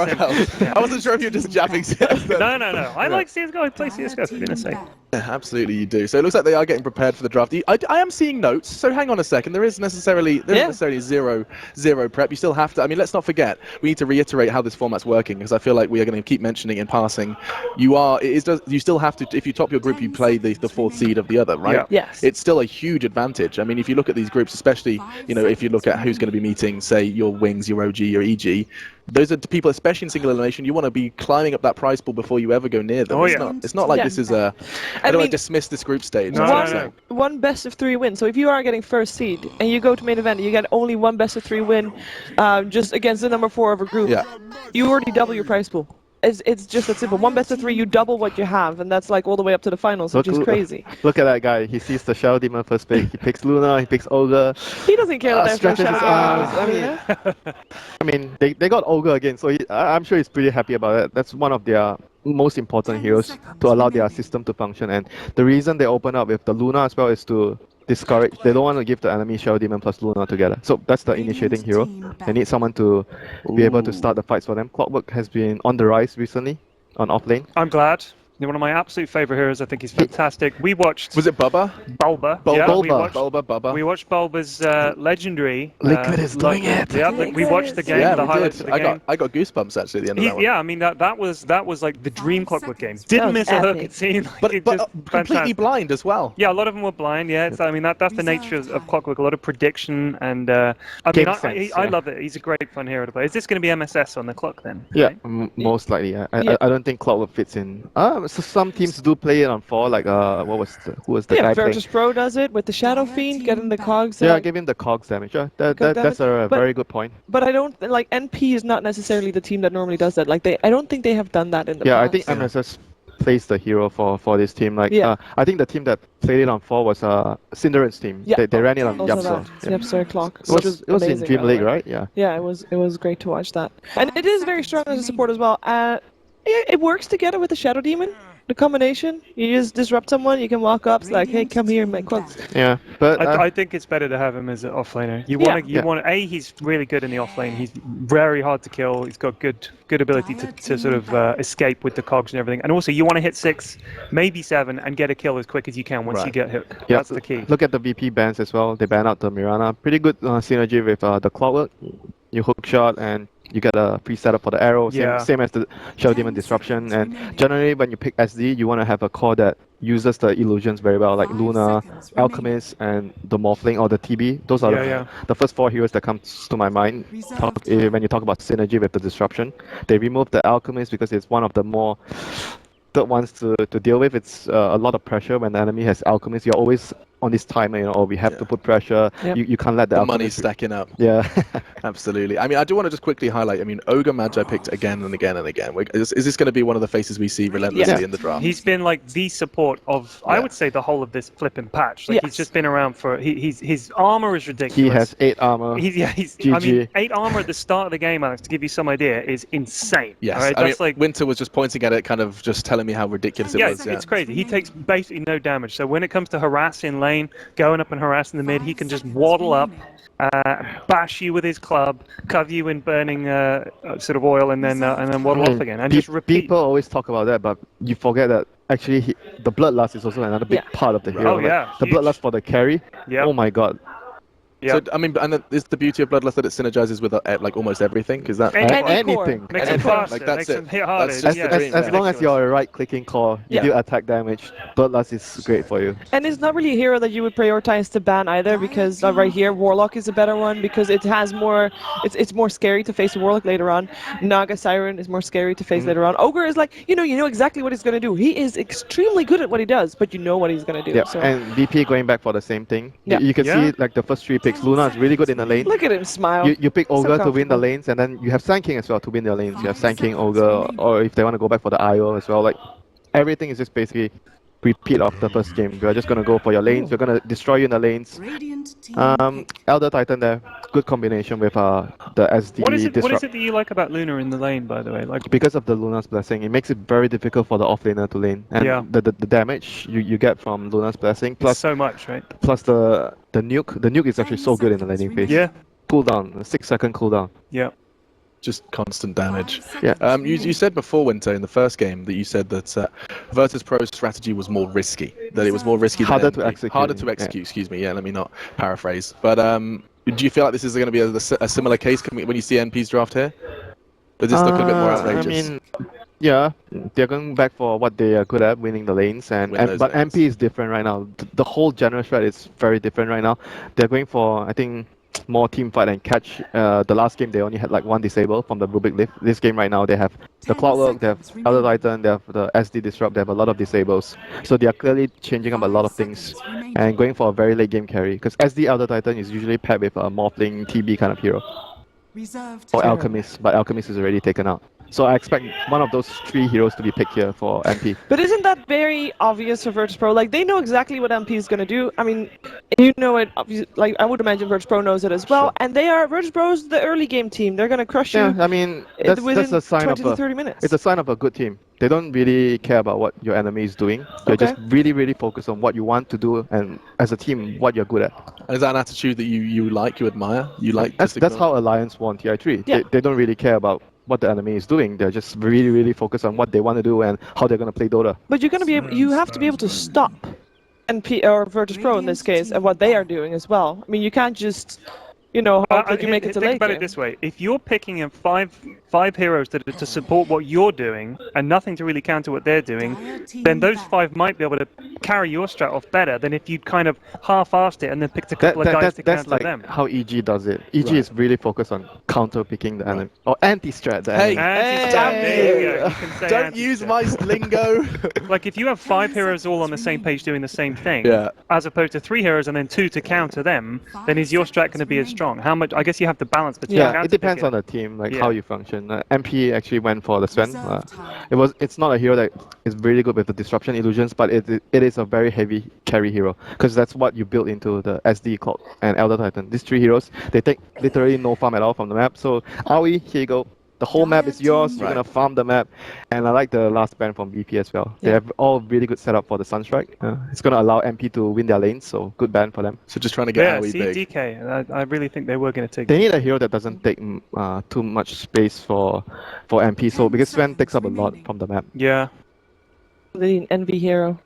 parallels. I wasn't sure if you were just jabbing CSGO. No. I like CSGO. I play CSGO, for goodness sake. Yeah, absolutely, you do. So it looks like they are getting prepared for the draft. I am seeing notes, so hang on a second. There isn't necessarily zero prep. You still have to. I mean, let's not forget. We need to reiterate how this format's working because I feel like we are going to keep mentioning in passing. You still have to. If you top your group, you play the fourth seed of the other, right? Yeah. Yes. It's still a huge advantage. I mean, if you look at these groups, especially if you look at who's going to be meeting, say your Wings, your OG, your EG. Those are people, especially in single elimination, you want to be climbing up that prize pool before you ever go near them. It's not like this is a... I don't want to dismiss this group stage. No. One best of 3 win. So if you are getting first seed and you go to main event, you get only one best of 3 win just against the number 4 of a group. Yeah. You already double your prize pool. It's just that simple. One best of 3, you double what you have, and that's like all the way up to the finals, which is crazy. Look at that guy. He sees the Shadow Demon first pick. He picks Luna. He picks Ogre. He doesn't care that they're Stretches his arms. I mean, they got Ogre again, so I'm sure he's pretty happy about it. That's one of their most important heroes to allow their system to function. And the reason they open up with the Luna as well is to discourage. They don't want to give the enemy Shadow Demon plus Luna together. So that's the initiating hero. They need someone to be able to start the fights for them. Clockwork has been on the rise recently on offlane. I'm glad. One of my absolute favorite heroes. I think he's fantastic. We watched... Was it Bubba? Bulba. Bubba. We watched Bulba's legendary... Liquid is doing it! Yeah, we watched the game, the highlights of the game. I got goosebumps actually at the end of that one. Yeah, I mean, that was like the dream Clockwork game. Didn't miss a hook, it seemed. Like But completely blind as well. Yeah, a lot of them were blind, yeah. I mean, that's the nature of Clockwork, a lot of prediction, and I love it. He's a great fun hero to play. Is this going to be MSS on the clock then? Yeah, most likely. I don't think Clockwork fits in. So some teams do play it on 4, like who was the guy playing? Virtus Pro does it with the Shadow Fiend, getting the cogs. Yeah, give him the cogs damage. Yeah, that's a very good point. But I don't like NP is not necessarily the team that normally does that. Like I don't think they have done that in the past. I think MSS plays the hero for this team. Like I think the team that played it on 4 was Cinderen's team. Yeah. They ran it on Yapsa. Yapsa Clock. It was in Dream League, right? Yeah. Yeah, it was great to watch that. And it is very strong as a support as well. It works together with the Shadow Demon. The combination, you just disrupt someone, you can walk up, it's like, hey, come here and make cloaks. Yeah, but I think it's better to have him as an offlaner. You want he's really good in the offlane. He's very hard to kill. He's got good ability to sort of escape with the cogs and everything. And also, you want to hit 6, maybe 7, and get a kill as quick as you can once you get hook. Yeah, that's the key. Look at the VP bans as well. They ban out the Mirana. Pretty good synergy with the Clockwork. You hook shot and you get a free setup for the arrow, same as the Shadow Demon Disruption. And generally, when you pick SD, you want to have a core that uses the illusions very well, like Luna, Alchemist, and the Morphling or the TB. Those are the first 4 heroes that come to my mind when you talk about synergy with the Disruption. They removed the Alchemist because it's one of the more ones to deal with. It's a lot of pressure when the enemy has Alchemist. You're always on this timer, we have to put pressure. You can't let the money stacking up. Yeah, absolutely. I mean, I do want to just quickly highlight. I mean, Ogre Magi picked again and again and again. Is this going to be one of the faces we see relentlessly in the draft? He's been like the support of, I would say, the whole of this flipping patch. Like he's just been around for. His armor is ridiculous. He has 8 armor. He's I mean, 8 armor at the start of the game, Alex. To give you some idea, is insane. Yes, right? I mean, like Winter was just pointing at it, kind of just telling me how ridiculous it was. It's crazy. He takes basically no damage. So when it comes to harassing lane, going up and harassing the mid, he can just waddle up, bash you with his club, cover you in burning sort of oil, and then waddle off again, and just repeat. People always talk about that, but you forget that actually the Bloodlust is also another big part of the hero. The Bloodlust for the carry. Oh my god. So I mean, and is the beauty of Bloodlust that it synergizes with like almost everything? Because that anything, makes it faster, like that's makes it. Hit harder. As long as you're a right-clicking core, you do attack damage. Bloodlust is great for you. And it's not really a hero that you would prioritize to ban either, because right here, Warlock is a better one because it has more. It's more scary to face a Warlock later on. Naga Siren is more scary to face later on. Ogre is like you know exactly what he's gonna do. He is extremely good at what he does, but you know what he's gonna do. Yeah, so. and VP going back for the same thing. You can see like the first 3 picks. Luna is really good in the lane. Look at him smile. You pick Ogre to win the lanes, and then you have Sand King as well to win their lanes. You have Sand King, Ogre, or if they want to go back for the IO as well. Like everything is just basically repeat of the first game. We're just gonna go for your lanes. We're gonna destroy you in the lanes. Elder Titan there, good combination with the SD. What is it that you like about Luna in the lane, by the way? Like because of the Luna's Blessing, it makes it very difficult for the offlaner to lane, and the damage you get from Luna's Blessing plus so much, right? Plus the nuke. The nuke is actually so good in the laning phase. Yeah. Cooldown, 6-second cooldown. Yeah. just constant damage. Yeah. You said before, Winter, in the first game, that you said that Virtus Pro's strategy was more risky. That it was more risky. Harder than to execute. Harder to execute. Excuse me. Yeah, let me not paraphrase. But do you feel like this is going to be a similar case when you see NP's draft here? Does this look a bit more outrageous? I mean, yeah, they're going back for what they are good at, winning the lanes, but MP is different right now. The whole general strat is very different right now. They're going for, I think, more team fight and catch. The last game they only had like one disable from the Rubik lift. This game right now they have the Clockwork, they have Elder Titan, they have the SD Disrupt, they have a lot of disables. So they are clearly changing up a lot of things and going for a very late game carry. Because SD Elder Titan is usually paired with a Morphling TB kind of hero. Or Alchemist, but Alchemist is already taken out. So I expect one of those three heroes to be picked here for MP. But isn't that very obvious for Virtus Pro? Like, they know exactly what MP is going to do. I mean, you know it, like, I would imagine Virtus Pro knows it as well. Sure. And Virtus Pro's the early game team. They're going to crush you. Yeah, I mean, that's a sign 20 to 30 minutes. It's a sign of a good team. They don't really care about what your enemy is doing. They're just really, really focused on what you want to do and as a team, what you're good at. And is that an attitude that you like, you admire? You like? That's how Alliance won TI3. Yeah. They don't really care about what the enemy is doing. They're just really, really focused on what they want to do and how they're going to play Dota. But you're going to be you have to be able to stop NP or Virtus Pro in this case and what they are doing as well. I mean, you can't just, you know, hope that you make it to late Think about game. it this way: if you're picking in five heroes that are to support what you're doing and nothing to really counter what they're doing, then those five might be able to carry your strat off better than if you'd kind of half-assed it and then picked a couple of guys to counter like them. How EG does it. EG is really focused on counter-picking the enemy. Or anti-strat the enemy. There you go. You can say Don't use my lingo. Like, if you have 5 heroes all on the same page doing the same thing, as opposed to 3 heroes and then 2 to counter them, then is your strat going to be as strong? How much? I guess you have to balance between. Yeah, it depends on the team, like how you function. MP actually went for the Sven. It's not a hero that is really good with the disruption illusions, but it is a very heavy carry hero because that's what you build into the SD Clock and Elder Titan. These 3 heroes, they take literally no farm at all from the map. So Aoi, here you go. The whole map is yours. You're gonna farm the map, and I like the last ban from BP as well. They have all really good setup for the Sunstrike. It's gonna allow MP to win their lanes, so good ban for them. So just trying to get Aoi big. DK. I really think they were gonna take. They need a hero that doesn't take too much space for MP. So because Sven takes up a lot from the map. Yeah. They need an NV hero.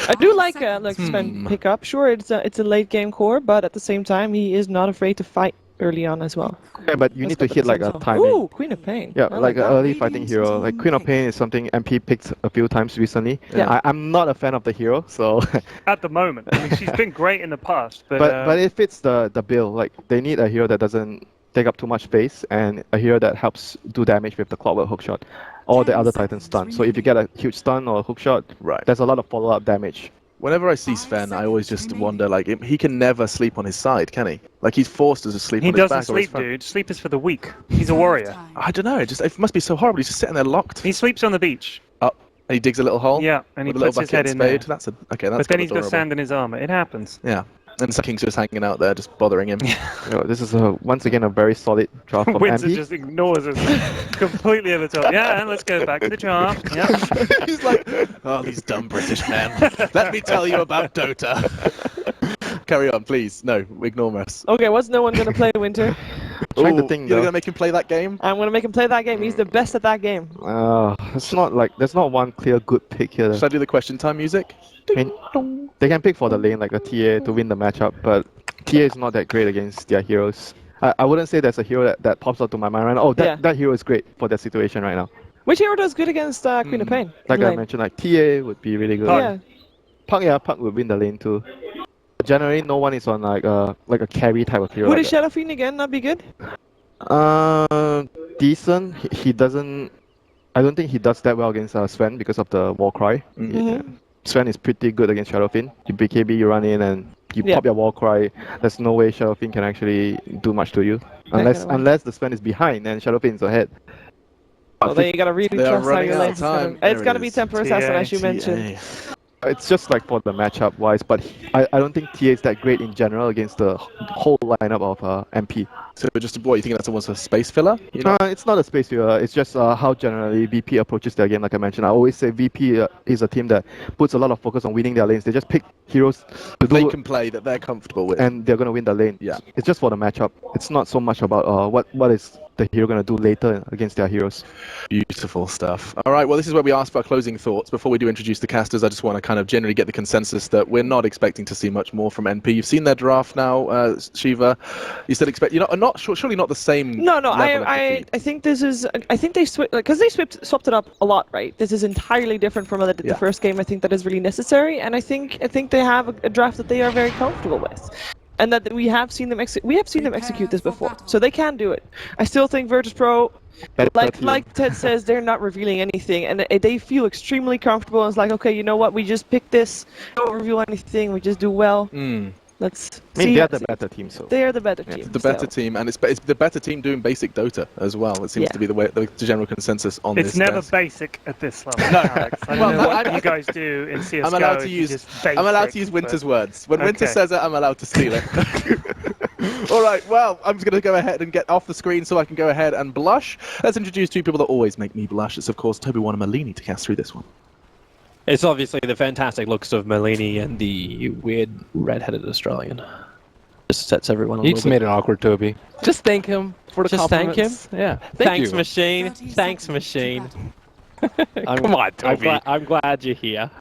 I do like Sven pick up. Sure, it's a late game core, but at the same time, he is not afraid to fight early on as well. Yeah, but you need to hit like a timing. Ooh, Queen of Pain. Yeah, like an early fighting hero. Like Queen of Pain is something MP picked a few times recently. Yeah. I'm not a fan of the hero, so... At the moment. I mean, she's been great in the past, but... But it fits the bill. Like, they need a hero that doesn't take up too much space and a hero that helps do damage with the Clockwork hookshot or the other Titan stun. So if you get a huge stun or a hookshot, there's a lot of follow-up damage. Whenever I see Sven, I always just wonder, like, he can never sleep on his side, can he? Like, he's forced to sleep on his back. He doesn't sleep, dude. Sleep is for the weak. He's a warrior. I don't know. It must be so horrible. He's just sitting there locked. He sleeps on the beach. Up, and he digs a little hole. Yeah, and he puts his head in there. That's but then he's got sand in his armor. It happens. Yeah. And the King's just hanging out there, just bothering him. This is once again a very solid draft from Windsor MP. just ignores us completely over the top. Yeah, and let's go back to the draft. Yeah. He's like, oh, these dumb British men. Let me tell you about Dota. Carry on, please. No, ignore us. Okay, what's no one gonna play Winter? Trying to think, you're gonna make him play that game? I'm gonna make him play that game. He's the best at that game. It's not like there's not one clear good pick here. Should I do the question time music? I mean, they can pick for the lane like a TA to win the matchup, but TA is not that great against their heroes. I wouldn't say there's a hero that pops out to my mind right now. Oh, that hero is great for that situation right now. Which hero does good against Queen of Pain? Like I mentioned, like TA would be really good. Pug would win the lane too. Generally, no one is on like a carry type of hero. Would a Shadow Fiend again not be good? Decent. He doesn't. I don't think he does that well against Sven because of the Warcry. Sven is pretty good against Shadow Fiend. You BKB, you run in and you pop your Warcry. There's no way Shadow Fiend can actually do much to you unless the Sven is behind and Shadow Fiend is ahead. Well, then you gotta really trust how your lane's gonna. It's gonna be Temper Assassin, as you mentioned. It's just like for the matchup wise, but I don't think TA is that great in general against the whole lineup of MP. So just what, you think that's almost a space filler? You know? It's not a space filler. It's just how generally VP approaches their game. Like I mentioned, I always say VP is a team that puts a lot of focus on winning their lanes. They just pick heroes they can play that they're comfortable with, and they're gonna win the lane. Yeah, it's just for the matchup. It's not so much about what is the hero going to do later against their heroes. Beautiful stuff. All right, well, this is where we ask for our closing thoughts. Before we do introduce the casters, I just want to kind of generally get the consensus that we're not expecting to see much more from NP. You've seen their draft now, Shiva. You still expect, surely not the same. No, level I think this is. I think they because they swapped it up a lot, right? This is entirely different from what they did the first game. I think that is really necessary, and I think they have a draft that they are very comfortable with. And that we have seen them execute this before, so they can do it. I still think Virtus Pro, like Ted says, they're not revealing anything, and they feel extremely comfortable. And it's like, okay, you know what? We just pick this, don't reveal anything. We just do well. Let's see. They're the better team, so they are the better team. The better team, and it's the better team doing basic Dota as well. It seems to be the general consensus on this. It's never basic at this level, Alex. I don't know what you guys do in CS:GO. I'm allowed to use Winter's words. When Winter says it, I'm allowed to steal it. All right, well, I'm just going to go ahead and get off the screen so I can go ahead and blush. Let's introduce two people that always make me blush. It's, of course, Toby1 and Malini to cast through this one. It's obviously the fantastic looks of Malini and the weird red-headed Australian. Just sets everyone on. You just made it awkward, Toby. Just thank him for the just compliments. Thank him? Yeah. Thanks, machine. Thanks, machine. Come on, Toby. I'm glad you're here.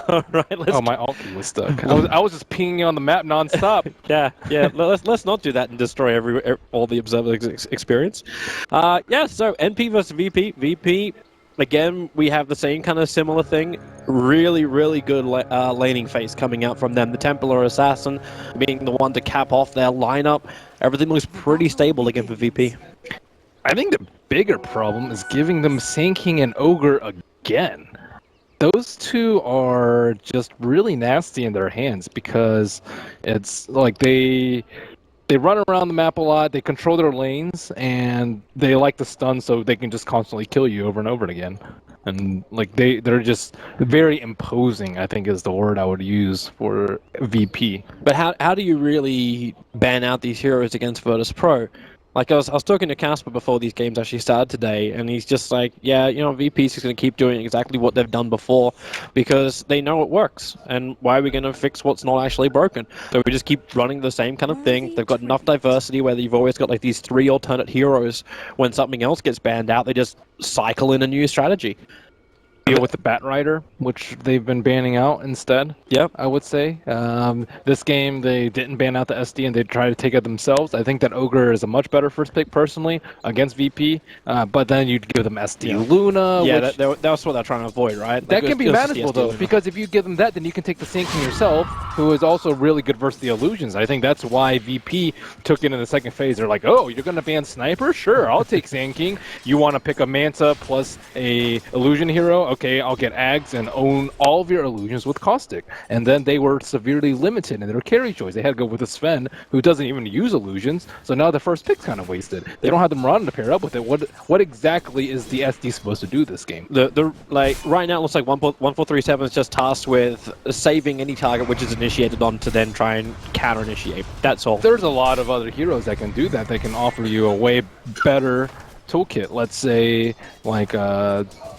All right, let's. Oh, my alt key was stuck. I was just pinging on the map nonstop. yeah. Let's not do that and destroy all the observers' experience. So NP versus VP. VP. Again, we have the same kind of similar thing. Really, really good laning phase coming out from them. The Templar Assassin being the one to cap off their lineup. Everything looks pretty stable again for VP. I think the bigger problem is giving them Sand King and Ogre again. Those two are just really nasty in their hands because it's like they run around the map a lot, they control their lanes, and they like to stun so they can just constantly kill you over and over again. And like they're just very imposing, I think is the word I would use for VP. But how do you really ban out these heroes against Virtus Pro? Like I was talking to Casper before these games actually started today, and he's just like, yeah, VP's just going to keep doing exactly what they've done before because they know it works. And why are we going to fix what's not actually broken? So we just keep running the same kind of thing. They've got enough diversity where you've always got like these 3 alternate heroes. When something else gets banned out, they just cycle in a new strategy. Deal with the Bat Rider, which they've been banning out instead. Yep, I would say. This game, they didn't ban out the SD and they tried to take it themselves. I think that Ogre is a much better first pick personally against VP, but then you'd give them SD Luna. Yeah, that's what they're trying to avoid, right? That can be manageable though, because if you give them that, then you can take the Sand King yourself, who is also really good versus the illusions. I think that's why VP took it in the second phase. They're like, oh, you're going to ban Sniper? Sure, I'll take Sand King. You want to pick a Manta plus a illusion hero? Okay, I'll get Ags and own all of your illusions with Caustic. And then they were severely limited in their carry choice. They had to go with a Sven, who doesn't even use illusions, so now the first pick's kind of wasted. They don't have the Marauder to pair up with it. What exactly is the SD supposed to do this game? Like right now it looks like 1437 is just tasked with saving any target which is initiated on to then try and counter-initiate. That's all. There's a lot of other heroes that can do that. They can offer you a way better toolkit. Let's say like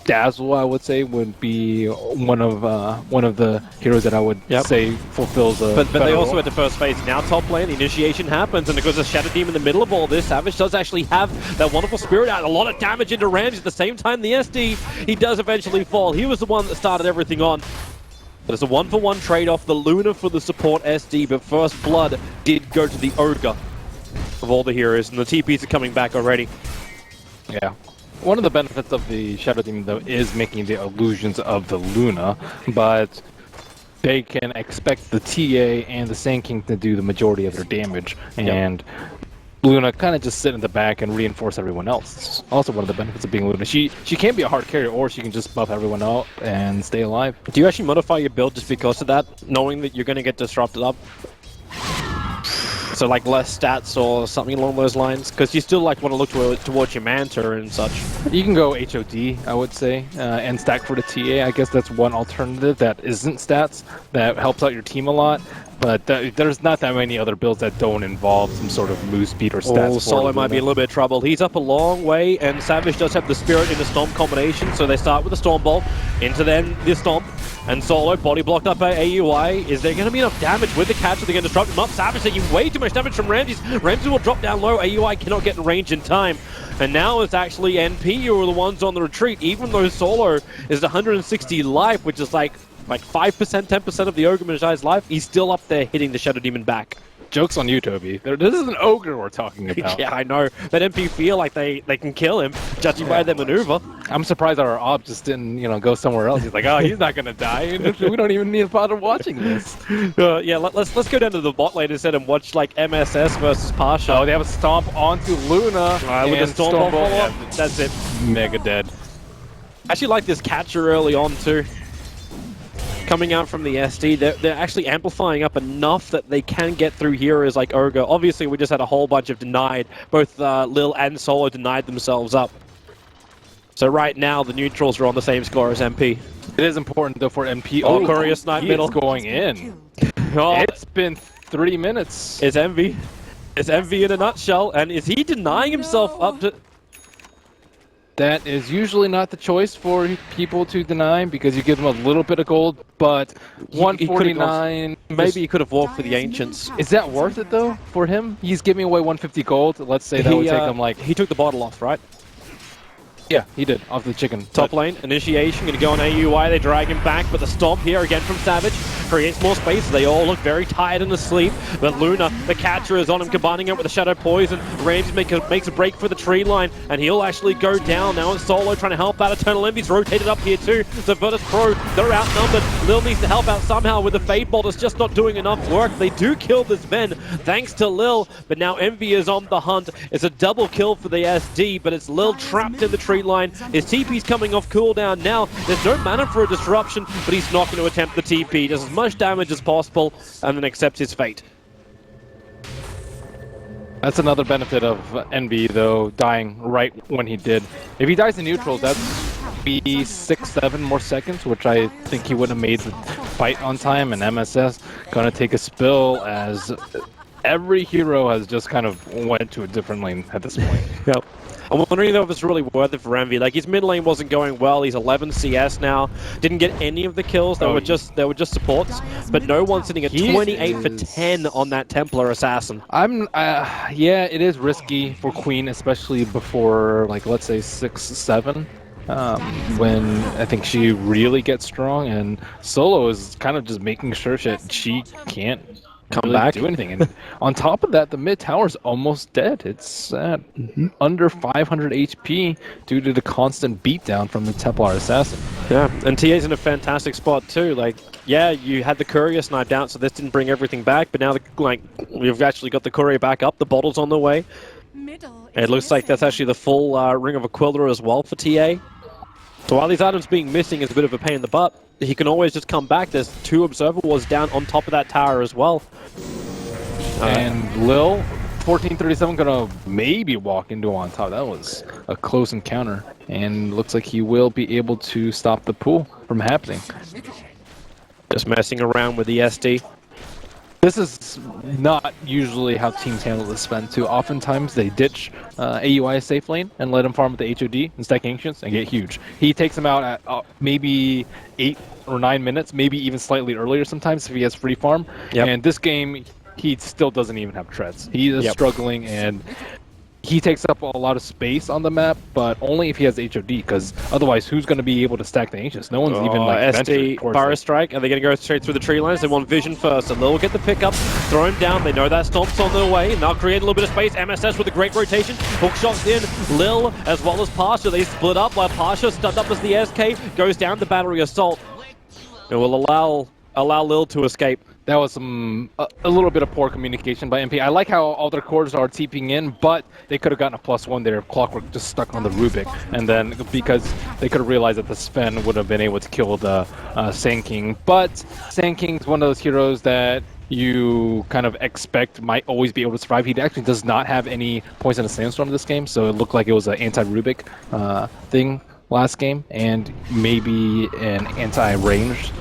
Dazzle, I would say, would be one of the heroes that I would say fulfills a But they also role. at the first phase. Now top lane, the initiation happens, and because of Shadow Demon in the middle of all this, Savage does actually have that wonderful Spirit out. A lot of damage into Ramsey. At the same time, the SD, he does eventually fall. He was the one that started everything on. But it's a 1-for-1 trade-off. The Luna for the support SD, but first blood did go to the Ogre of all the heroes, and the TPs are coming back already. Yeah. One of the benefits of the Shadow Demon, though, is making the illusions of the Luna, but they can expect the TA and the Sand King to do the majority of their damage, and Luna kind of just sit in the back and reinforce everyone else. It's also one of the benefits of being Luna. She can be a hard carrier, or she can just buff everyone out and stay alive. Do you actually modify your build just because of that, knowing that you're going to get disrupted up? So like less stats or something along those lines? Because you still like want to look towards your Manta and such. You can go HOD, I would say, and stack for the TA. I guess that's one alternative that isn't stats, that helps out your team a lot. But there's not that many other builds that don't involve some sort of move speed or stats. Oh, Solo might be in a little bit of trouble. He's up a long way, and Savage does have the Spirit in the Stomp combination, so they start with the Storm Bolt, into then the Stomp. And Solo, body blocked up by AUI. Is there going to be enough damage with the catch? Are they going to disrupt him up? Savage taking way too much damage from Ramses. Ramses will drop down low. AUI cannot get in range in time. And now it's actually NP who are the ones on the retreat, even though Solo is 160 life, which is like 5%, 10% of the Ogre Mage's life. He's still up there hitting the Shadow Demon back. Joke's on you, Toby. This is an ogre we're talking about. Yeah, I know. But MP feel like they can kill him, judging by their maneuver. I'm surprised our op just didn't, go somewhere else. He's like, oh, he's not gonna die. We don't even need to bother watching this. Yeah, let's go down to the bot lane instead and watch like MSS versus Pasha. Oh, they have a stomp onto Luna. With the Storm Ball follow-up. Yeah, that's it. Mega dead. I actually like this catcher early on too. Coming out from the SD, they're actually amplifying up enough that they can get through heroes like Ogre. Obviously, we just had a whole bunch of denied. Both Lil and Solo denied themselves up. So right now, the neutrals are on the same score as MP. It is important, though, for MP. Oh, Courier Snipe middle. Going in. It's been 3 minutes. It's Envy. It's Envy in a nutshell. And is he denying himself up to... That is usually not the choice for people to deny because you give them a little bit of gold, but 149... Maybe he could have walked for the Ancients. Is that worth it, though, for him? He's giving away 150 gold. Let's say that would take him like... He took the bottle off, right? Yeah, he did, off the chicken. Top lane, initiation, gonna go on AUI, they drag him back, but the stomp here again from Savage creates more space. They all look very tired and asleep, but Luna, the catcher, is on him, combining it with the Shadow Poison. Ramses makes a break for the tree line, and he'll actually go down. Now it's Solo trying to help out. Eternal Envy's rotated up here too, so Virtus Pro, they're outnumbered. Lil needs to help out somehow with the Fade Bolt. It's just not doing enough work. They do kill this men, thanks to Lil, but now Envy is on the hunt. It's a double kill for the SD, but it's Lil trapped in the tree line. His TP's coming off cooldown now. There's no mana for a disruption, but he's not going to attempt the TP. Does as much damage as possible and then accepts his fate. That's another benefit of Envy, though, dying right when he did. If he dies in neutrals, that's be 6-7 more seconds, which I think he would have made the fight on time, and MSS gonna take a spill as every hero has just kind of went to a different lane at this point. Yep. I'm wondering though if it's really worth it for Envy. Like, his mid lane wasn't going well. He's 11 CS now. Didn't get any of the kills. They were just supports. But no one's sitting at 28 for 10 on that Templar Assassin. Yeah, it is risky for Queen, especially before, like, let's say 6-7. When I think she really gets strong, and Solo is kind of just making sure she can't come back, do anything. And on top of that, the mid tower is almost dead. It's at under 500 HP due to the constant beatdown from the Templar Assassin. Yeah, and TA's in a fantastic spot too. Like, yeah, you had the Courier sniped out, so this didn't bring everything back, but now we've actually got the Courier back up. The bottle's on the way. It looks like that's actually the full Ring of Aquila as well for TA. So while these items being missing is a bit of a pain in the butt, he can always just come back. There's 2 Observer Wars down on top of that tower as well. And Lil, 1437, gonna maybe walk into on top. That was a close encounter. And looks like he will be able to stop the pool from happening. Just messing around with the SD. This is not usually how teams handle this spend too. Oftentimes they ditch AUI safe lane and let him farm with the HOD and stack Ancients and get huge. He takes him out at maybe 8 or 9 minutes, maybe even slightly earlier sometimes if he has free farm. Yep. And this game, he still doesn't even have treads. He is struggling, and he takes up a lot of space on the map, but only if he has HOD, because otherwise, who's going to be able to stack the Ancients? No one's even like SD, Burrow Strike. Are they going to go straight through the tree lines? They want Vision first, and they'll get the pickup, throw him down. They know that Stomp's on their way, and they'll create a little bit of space. MSS with a great rotation. Hook shots in. Lil, as well as Pasha. They split up, while Pasha, stunned up as the SK, goes down the Battery Assault. It will allow Lil to escape. That was a little bit of poor communication by MP. I like how all their cores are TPing in, but they could have gotten a +1 there if Clockwork just stuck on the Rubik. And then because they could have realized that the Sven would have been able to kill the Sand King. But Sand King's one of those heroes that you kind of expect might always be able to survive. He actually does not have any Poisonous Sandstorm this game, so it looked like it was an anti-Rubik thing last game, and maybe an anti-ranged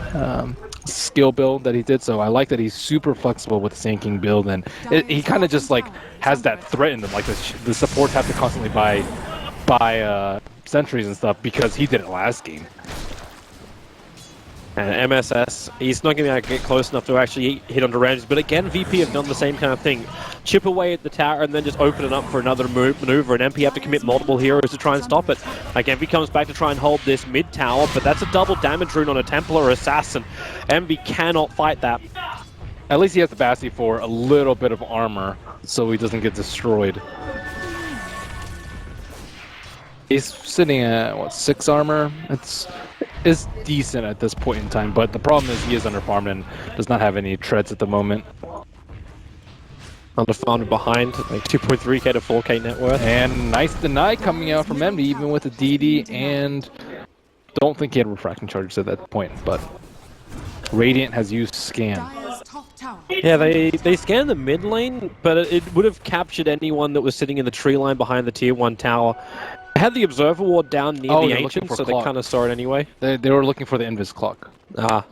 skill build that he did. So I like that he's super flexible with the Sand King build, and he kind of just like has that threat in them, like the supports have to constantly buy sentries and stuff because he did it last game. And MSS, he's not going to be able to get close enough to actually hit onto Ramses. But again, VP have done the same kind of thing. Chip away at the tower and then just open it up for another maneuver. And MP have to commit multiple heroes to try and stop it. Again, he comes back to try and hold this mid tower, but that's a double damage rune on a Templar Assassin. MV cannot fight that. At least he has the capacity for a little bit of armor, so he doesn't get destroyed. He's sitting at, what, 6 armor? It's decent at this point in time, but the problem is he is underfarmed and does not have any treads at the moment. Underfarmed behind, like 2.3k to 4k net worth. And nice deny coming out from MD, even with the DD, and don't think he had refraction charges at that point, but Radiant has used scan. Yeah, they scanned the mid lane, but it would have captured anyone that was sitting in the tree line behind the tier 1 tower. They had the Observer Ward down near the Ancient, so they kind of saw it anyway. They were looking for the Invis clock. Ah.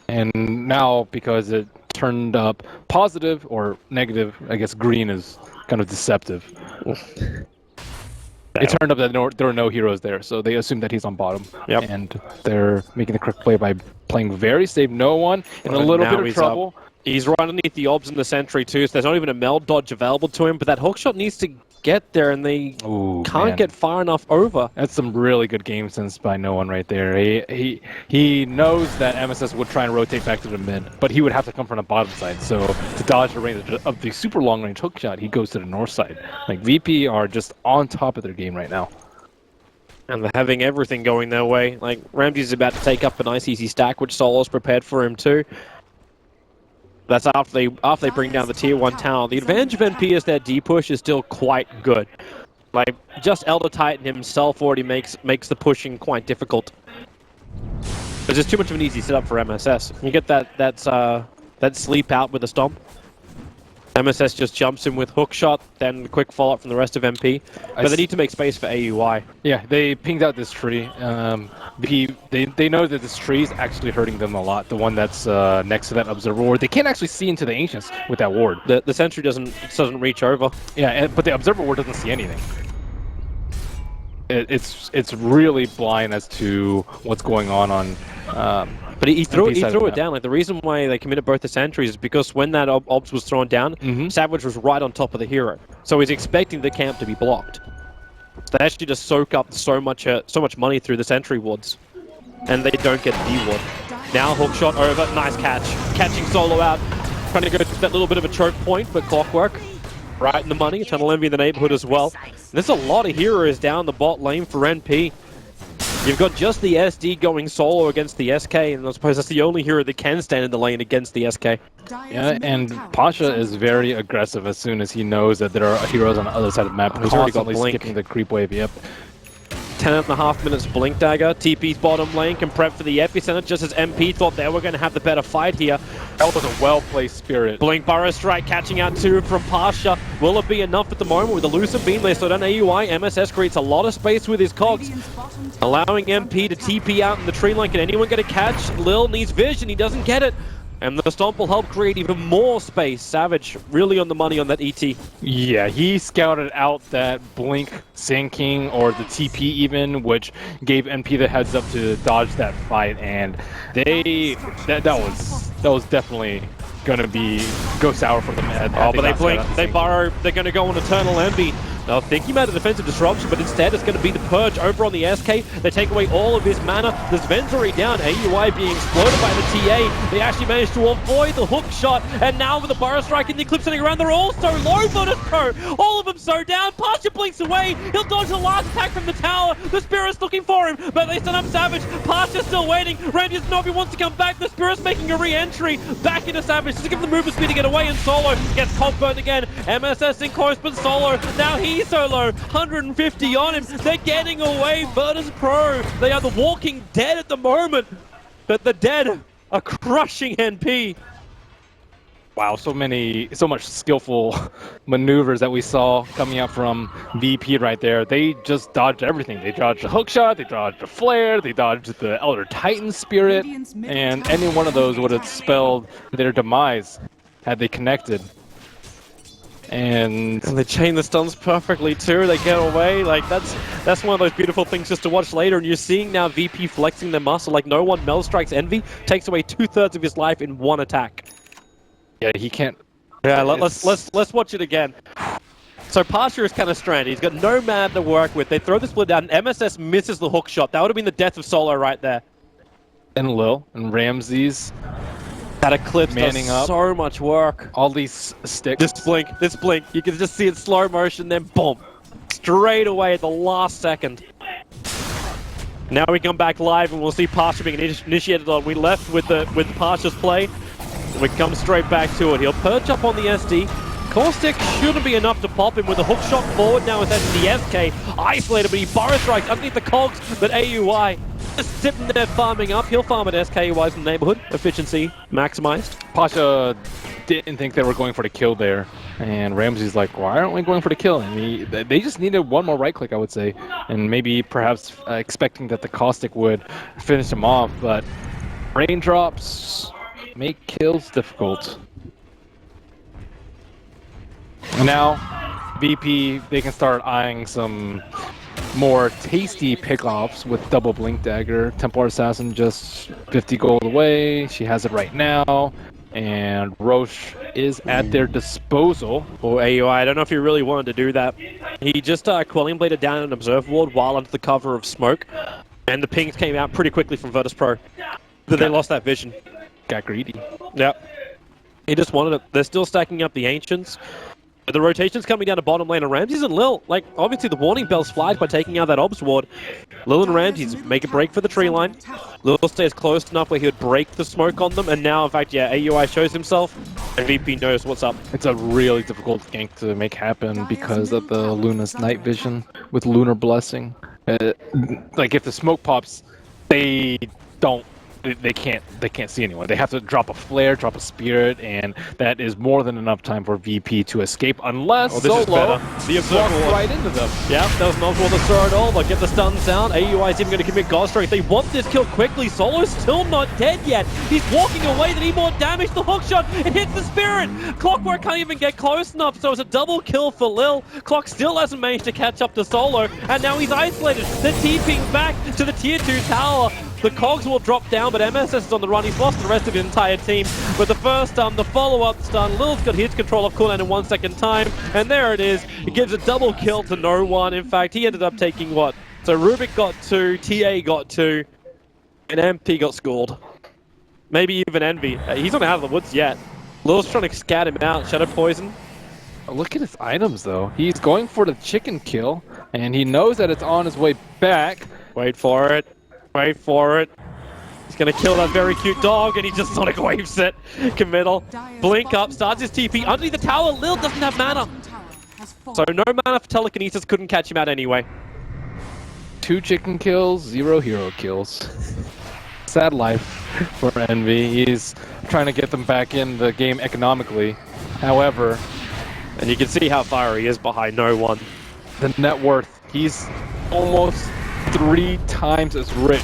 And now, because it turned up positive or negative, I guess green is kind of deceptive. It turned up that there were no heroes there, so they assumed that he's on bottom. Yep. And they're making the correct play by playing very safe. No one in a little bit of trouble. He's right underneath the Obs and the Sentry too, so there's not even a meld dodge available to him, but that hookshot needs to get there and they can't get far enough over. That's some really good game sense by no one right there. He knows that MSS would try and rotate back to the mid, but he would have to come from the bottom side. So to dodge the range of the super long range hookshot, he goes to the north side. Like VP are just on top of their game right now. And they're having everything going their way. Like Ramsey's about to take up a nice easy stack, which Solo's prepared for him too. That's after they bring down the tier 1 tower. The advantage of NP is their D push is still quite good. Like just Elder Titan himself already makes the pushing quite difficult. There's just too much of an easy setup for MSS. You get that sleep out with a stomp. MSS just jumps in with hookshot, then a quick follow-up from the rest of MP. But they need to make space for AUI. Yeah, they pinged out this tree. They know that this tree is actually hurting them a lot. The one that's next to that observer ward. They can't actually see into the Ancients with that ward. The sentry doesn't reach over. Yeah, but the observer ward doesn't see anything. It's really blind as to what's going on. But he threw it down. Like the reason why they committed both the sentries is because when that obs was thrown down, Savage was right on top of the hero, so he's expecting the camp to be blocked. So they actually just soak up so much money through the sentry wards, and they don't get the D ward. Now hookshot over, nice catch, catching Solo out, trying to go to that little bit of a choke point, but Clockwork right in the money. Eternal Envy in the neighborhood as well. And there's a lot of heroes down the bot lane for NP. You've got just the SD going solo against the SK, and I suppose that's the only hero that can stand in the lane against the SK. Yeah, and Pasha is very aggressive as soon as he knows that there are heroes on the other side of the map. He's already got skipping the creep wave, yep. 10.5 minutes Blink Dagger. TP's bottom lane can prep for the epicenter just as MP thought they were going to have the better fight here. That was a well-placed Spirit. Blink Burrow Strike catching out 2 from Pasha. Will it be enough at the moment with the Lucid Beam? They slow down AUI. MSS creates a lot of space with his cogs, allowing MP to TP out in the tree line. Can anyone get a catch? Lil needs vision. He doesn't get it. And the stomp will help create even more space. Savage really on the money on that ET. Yeah, he scouted out that Blink sinking or the TP even, which gave NP the heads up to dodge that fight, and that was definitely gonna go sour for them. But they blink, they borrow, they're gonna go on Eternal Envy. Now thinking about a defensive disruption, but instead it's going to be the Purge over on the SK. They take away all of his mana. The Sven's already down. AUI being exploded by the TA. They actually managed to avoid the hook shot. And now with the Burrow Strike and the Eclipse sitting around, they're all so low, Virtus Pro. All of them so down. Pasha blinks away. He'll dodge the last attack from the tower. The Spirit's looking for him, but they stun up Savage. Pasha's still waiting. Randy Novi wants to come back. The Spirit's making a re-entry back into Savage to give them the movement speed to get away, and Solo gets cold burnt again. MSS in close, but Solo, now he's so low. 150 on him. They're getting away. Virtus Pro. They are the walking dead at the moment, but the dead are crushing NP. Wow, so much skillful maneuvers that we saw coming out from VP right there. They just dodged everything. They dodged the hookshot, they dodged the flare, they dodged the Elder Titan Spirit, and any one of those would have spelled their demise had they connected. And they chain the stuns perfectly too. They get away. Like that's one of those beautiful things just to watch later. And you're seeing now VP flexing their muscle. Like no one Mel strikes Envy, takes away 2/3 of his life in one attack. Yeah, he can't. Yeah, let's watch it again. So Pasha is kind of stranded. He's got no man to work with. They throw the split down. And MSS misses the hook shot. That would have been the death of Solo right there. And Lil and Ramses. That Eclipse manning does up. so much work. All these sticks. This blink. You can just see it slow motion, then boom. Straight away at the last second. Now we come back live and we'll see Pasha being initiated on. We left with Pasha's play. And we come straight back to it. He'll perch up on the SD. Caustic shouldn't be enough to pop him with a hook shot forward now with the SK. Isolated, but he burrow strikes underneath the cogs, but AUI just sitting there farming up. He'll farm at SKUI's in the neighborhood. Efficiency maximized. Pasha didn't think they were going for the kill there. And Ramsey's like, why aren't we going for the kill? And they just needed one more right click, I would say. And maybe perhaps expecting that the Caustic would finish him off. But raindrops make kills difficult. Now, VP, they can start eyeing some more tasty pickoffs with double Blink Dagger. Templar Assassin just 50 gold away. She has it right now. And Roche is at their disposal. Or AUI, I don't know if he really wanted to do that. He just Quelling Bladed down an Observe Ward while under the cover of smoke. And the pings came out pretty quickly from Virtus Pro. But they lost that vision. Got greedy. Yep. He just wanted it. They're still stacking up the Ancients. The rotation's coming down to bottom lane, and Ramses and Lil, like, obviously the warning bells flagged by taking out that Obs Ward. Lil and Ramses make a break for the tree line. Lil stays close enough where he would break the smoke on them, and now, in fact, yeah, AUI shows himself, and VP knows what's up. It's a really difficult gank to make happen because of the Luna's night vision with Lunar Blessing. Like, if the smoke pops, they can't see anyone. They have to drop a flare, drop a spirit, and that is more than enough time for VP to escape unless Solo walks right into them. Yeah, that was not for the throw at all, but get the stuns down. AUI is even going to commit God Strike. They want this kill quickly. Solo's still not dead yet. He's walking away. They need more damage. The hook shot, it hits the spirit. Clockwork can't even get close enough, so it's a double kill for Lil. Clock still hasn't managed to catch up to Solo, and now he's isolated. They're TPing back to the tier 2 tower. The cogs will drop down, but MSS is on the run. He's lost the rest of his entire team. But the first stun, the follow-up stun, Lil's got his control of cooldown in 1 second time. And there it is. He gives a double kill to no one. In fact, he ended up taking what? So Rubik got 2, TA got 2, and MP got scored. Maybe even Envy. He's not out of the woods yet. Lil's trying to scat him out. Shadow Poison. Look at his items, though. He's going for the chicken kill, and he knows that it's on his way back. Wait for it. Wait for it. He's gonna kill that very cute dog, and he just Sonic Waves it. Committal. Blink up, starts his TP. Underneath the tower, Lil doesn't have mana. So no mana for telekinesis, couldn't catch him out anyway. 2 chicken kills, 0 hero kills. Sad life for Envy. He's trying to get them back in the game economically. However, and you can see how far he is behind no one. The net worth, he's almost 3 times as rich.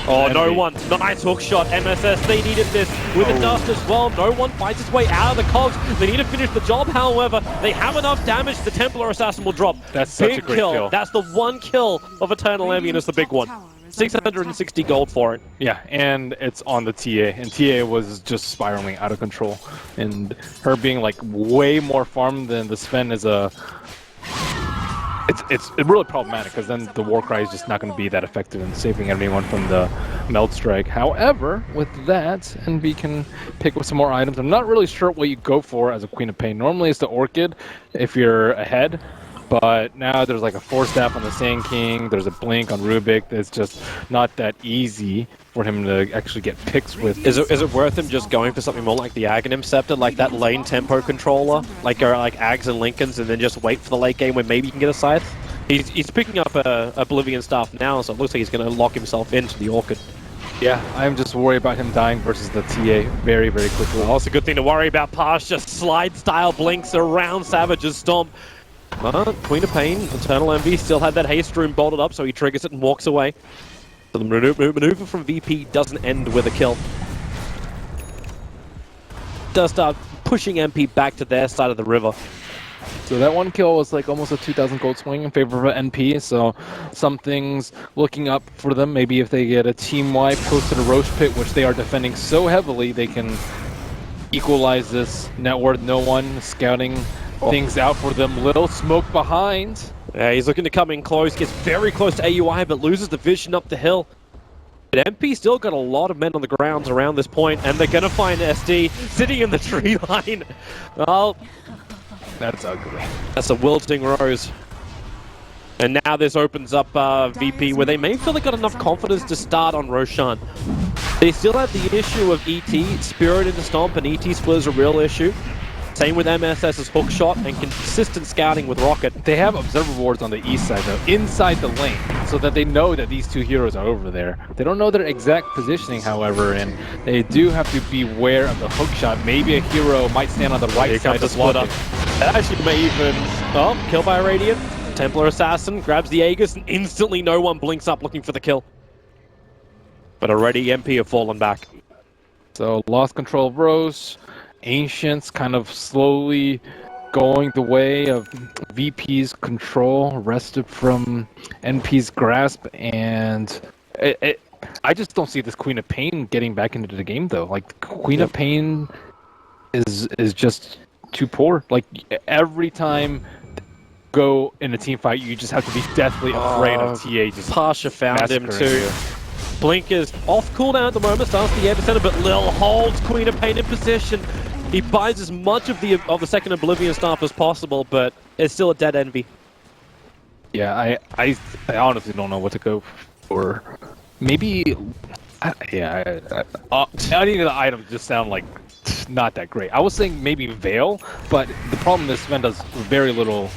Oh, no one. Nice hook shot. MSS, they needed this with the dust as well. No one fights his way out of the cogs. They need to finish the job, however. They have enough damage. The Templar Assassin will drop. That's such a great kill. That's the one kill of Eternal Envy, and it's the big one. 660 gold for it. Yeah, and it's on the TA, and TA was just spiraling out of control. And her being like way more farmed than the Sven is a... It's really problematic because then the Warcry is just not going to be that effective in saving anyone from the Meld Strike. However, with that, Envy can pick up some more items. I'm not really sure what you go for as a Queen of Pain. Normally it's the Orchid if you're ahead, but now there's like a Force Staff on the Sand King, there's a Blink on Rubik. It's just not that easy for him to actually get picks with. Is it worth him just going for something more like the Aghanim Scepter, like that lane tempo controller, like Ags and Lincolns, and then just wait for the late game where maybe you can get a Scythe? He's picking up a Oblivion Staff now, so it looks like he's going to lock himself into the Orchid. Yeah, I'm just worried about him dying versus the TA very, very quickly. Oh, it's a good thing to worry about. Pash just slide-style blinks around Savage's Stomp. Queen of Pain, Eternal Envy, still had that haste rune bolted up, so he triggers it and walks away. So the maneuver from VP doesn't end with a kill. Does start pushing MP back to their side of the river. So that one kill was like almost a 2,000 gold swing in favor of NP, so something's looking up for them. Maybe if they get a team wipe close to the Roche Pit, which they are defending so heavily, they can equalize this net worth. No one scouting things out for them. Little smoke behind. Yeah, he's looking to come in close, gets very close to AUI, but loses the vision up the hill. But MP still got a lot of men on the grounds around this point, and they're going to find SD sitting in the tree line. Well, That's ugly. that's a wilting rose. And now this opens up VP, where they may feel they got enough confidence to start on Roshan. They still have the issue of ET, Spirit into Stomp, and ET split is a real issue. Same with MSS's hookshot and consistent scouting with Rocket. They have observer wards on the east side though, inside the lane, so that they know that these two heroes are over there. They don't know their exact positioning, however, and they do have to be aware of the hookshot. Maybe a hero might stand on the right side to block it. That actually may even... Oh, kill by Radiant. Templar Assassin grabs the Aegis, and instantly no one blinks up looking for the kill. But already MP have fallen back. So lost control of Rose. Ancients kind of slowly going the way of VP's control, wrested from NP's grasp, and I just don't see this Queen of Pain getting back into the game though. Like Queen of Pain is just too poor. Like every time go in a team fight, you just have to be deathly afraid of TA just Pasha found him too. you. Blink is off cooldown at the moment, starts the epicenter, but Lil holds Queen of Pain in position. He buys as much of the second Oblivion staff as possible, but it's still a dead Envy. Yeah, I honestly don't know what to go for. Maybe, any of the items just sound like not that great. I was saying maybe Veil, but the problem is Sven does very little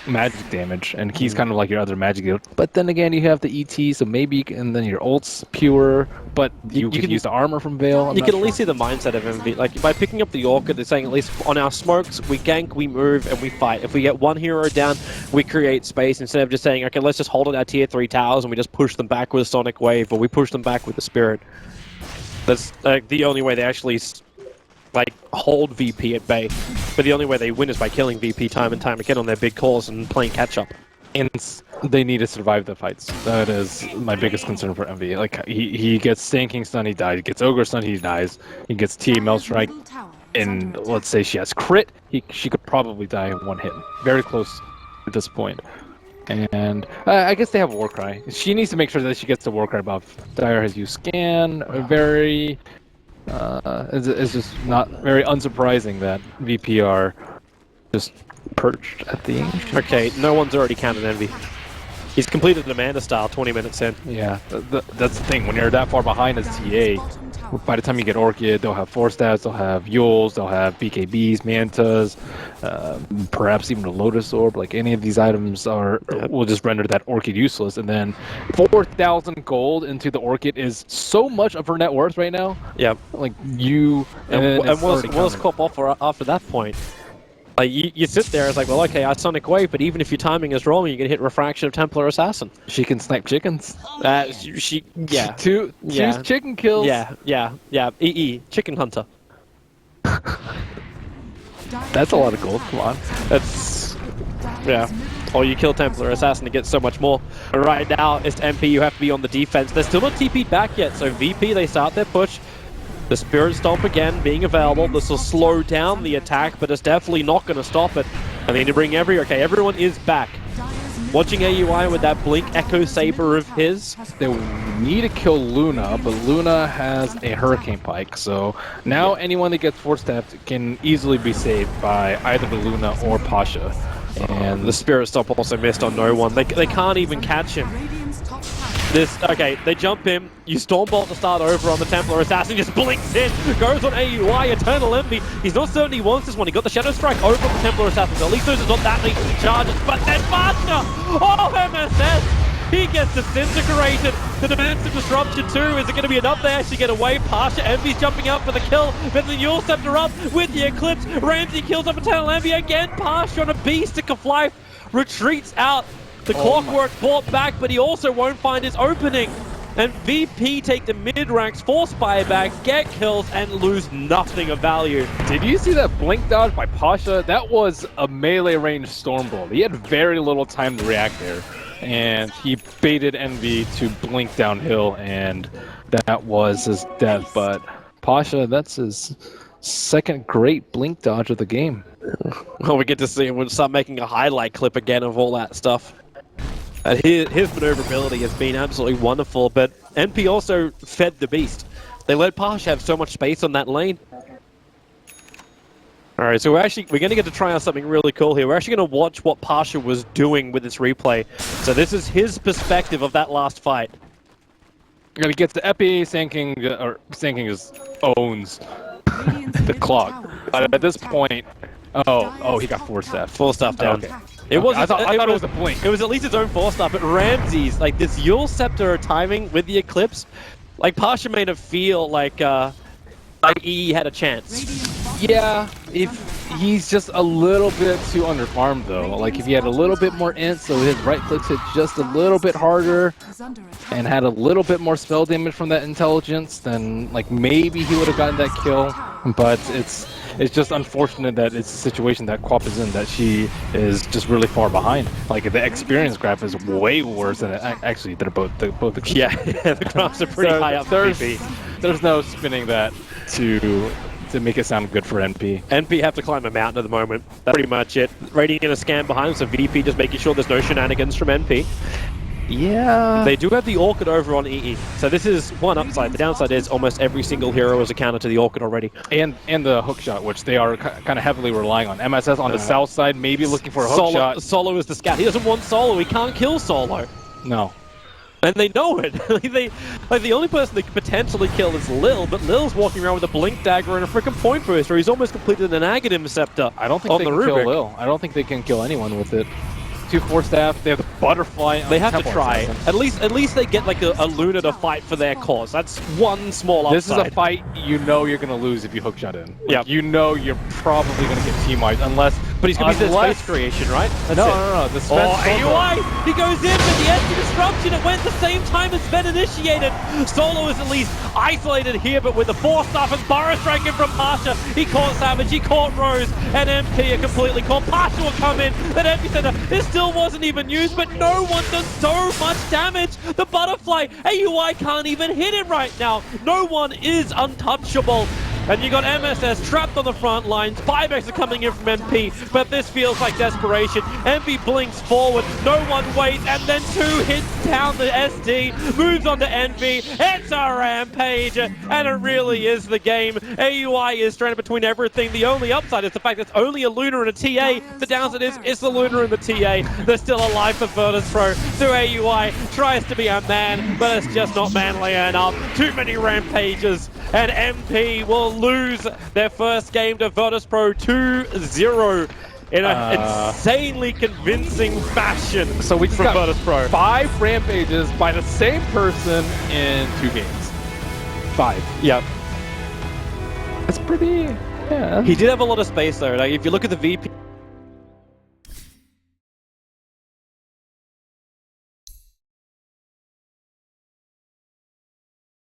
magic damage, and he's kind of like your other magic dealer. But then again, you have the ET, so maybe, and then your ult's pure, but you can use the armor from Veil. You can at least see the mindset of Envy. Like, by picking up the Orchid, they're saying at least on our smokes, we gank, we move, and we fight. If we get one hero down, we create space, instead of just saying, okay, let's just hold on our tier 3 towers, and we just push them back with a Sonic Wave, or we push them back with the Spirit. That's like the only way they actually hold VP at bay, but the only way they win is by killing VP time and time again on their big calls and playing catch up. And they need to survive the fights. That is my biggest concern for Envy. Like he gets Stanking Stun, he dies. He gets Ogre Stun, he dies. He gets TA Mel Strike, and let's say she has crit, she could probably die in one hit. Very close at this point. And I guess they have Warcry. She needs to make sure that she gets the Warcry buff. Dire has used Scan, very... it's just not very unsurprising that VP are just perched at the Ancient. Okay, no one's already counted Envy. He's completed Amanda style 20 minutes in. Yeah, that's the thing. When you're that far behind as TA, by the time you get Orchid, they'll have 4 stats, they'll have Yules, they'll have BKBs, Mantas, perhaps even a Lotus Orb. Like any of these items will just render that Orchid useless. And then 4,000 gold into the Orchid is so much of her net worth right now. Yeah. Like you... And what's Cop offer after that point? Like, you sit there, it's like, well, okay, I Sonic Wave, but even if your timing is wrong, you can hit Refraction of Templar Assassin. She can snipe chickens. Two chicken kills. Yeah. Chicken Hunter. That's a lot of gold, come on. Yeah. Or you kill Templar Assassin to get so much more. But right now, it's MP, you have to be on the defense. They're still not TP'd back yet, so VP, they start their push. The Spirit Stomp again being available. This will slow down the attack, but it's definitely not going to stop it. And they need to bring everyone is back. Watching AUI with that Blink Echo Saber of his. They need to kill Luna, but Luna has a Hurricane Pike, so now anyone that gets 4-staffed can easily be saved by either the Luna or Pasha. And the Spirit Stomp also missed on no one. They can't even catch him. They jump him, you Stormbolt to start over on the Templar Assassin, just blinks in, goes on AUI, Eternal Envy. He's not certain he wants this one, he got the Shadow Strike over on the Templar Assassin, so at least there's not that many charges, but then faster! Oh, MSS! He gets disintegrated! The Dimension Disruption too, is it going to be enough to actually get away? Pasha Envy's jumping up for the kill, but the Yule Scepter up with the Eclipse, Ramsey kills up Eternal Envy again, Pasha on a Beastic of Life, retreats out. The Clockwork brought back, but he also won't find his opening. and VP take the mid-ranks, force buyback, get kills, and lose nothing of value. Did you see that blink dodge by Pasha? That was a melee range Stormbolt. He had very little time to react there, and he baited Envy to blink downhill, and that was his death. But Pasha, that's his second great blink dodge of the game. Well, we get to see him. We'll start making a highlight clip again of all that stuff. And his maneuverability has been absolutely wonderful, but NP also fed the beast. They let Pasha have so much space on that lane. Alright, so we're going to get to try out something really cool here. We're actually going to watch what Pasha was doing with this replay. So this is his perspective of that last fight. You're going to get the Epi, Sand King just owns the clock. But at this point, oh, he got 4 staff. 4 staff down. Okay. It was. I thought it was a blink. It was at least his own 4 staff, but Ramsey's like this Yule Scepter timing with the Eclipse, like Pasha made it feel like EE had a chance. Yeah, if he's just a little bit too underfarmed though. Like if he had a little bit more int, so his right clicks hit just a little bit harder, and had a little bit more spell damage from that intelligence, then like maybe he would have gotten that kill. But it's just unfortunate that it's a situation that Quap is in, that she is just really far behind. Like the experience graph is way worse than actually they're both. Yeah, the graphs are pretty high up. There's no spinning that to make it sound good for NP. NP have to climb a mountain at the moment. That's pretty much it. Raiding in a scan behind them, so VP just making sure there's no shenanigans from NP. Yeah. They do have the Orchid over on EE, so this is one upside. The downside is almost every single hero is a counter to the Orchid already. And the hookshot, which they are kind of heavily relying on. MSS on the south side, maybe looking for a hookshot. Solo is the scout. He doesn't want Solo. He can't kill Solo. No. And they know it. The only person they could potentially kill is Lil, but Lil's walking around with a blink dagger and a freaking point booster. He's almost completed an Agate Interceptor. I don't think they can kill Lil. I don't think they can kill anyone with it. 2 4 staff. They have the butterfly. They have to try. At least they get like a Luna to fight for their cause. That's one small upside. This is a fight you know you're gonna lose if you hookshot in. Like, yeah. You know you're probably gonna get team-wiped unless. But he's gonna be the space creation, right? That's it. No. The AUI! He goes in for the anti-disruption. It went the same time as Ben initiated. Solo is at least isolated here, but with the 4 staff and Burrow striking from Pasha. He caught Savage, he caught Rose, and MP are completely caught. Pasha will come in. That epicenter, this still wasn't even used, but no one does so much damage. The butterfly, AUI can't even hit it right now. No one is untouchable. And you got MSS trapped on the front lines. Buybacks are coming in from MP, but this feels like desperation. MP blinks forward, no one waits, and then 2 hits down the SD, moves on to Envy. It's a rampage, and it really is the game. AUI is stranded between everything. The only upside is the fact that it's only a Luna and a TA. The downside is it's the Luna and the TA. There's still a life for Virtus Pro. So AUI tries to be a man, but it's just not manly enough. Too many rampages, and MP will lose their first game to Virtus Pro 2-0 in an insanely convincing fashion. So we just from got Virtus Pro. 5 rampages by the same person in 2 games. 5. Yep. That's pretty. Yeah. He did have a lot of space though. Like if you look at the VP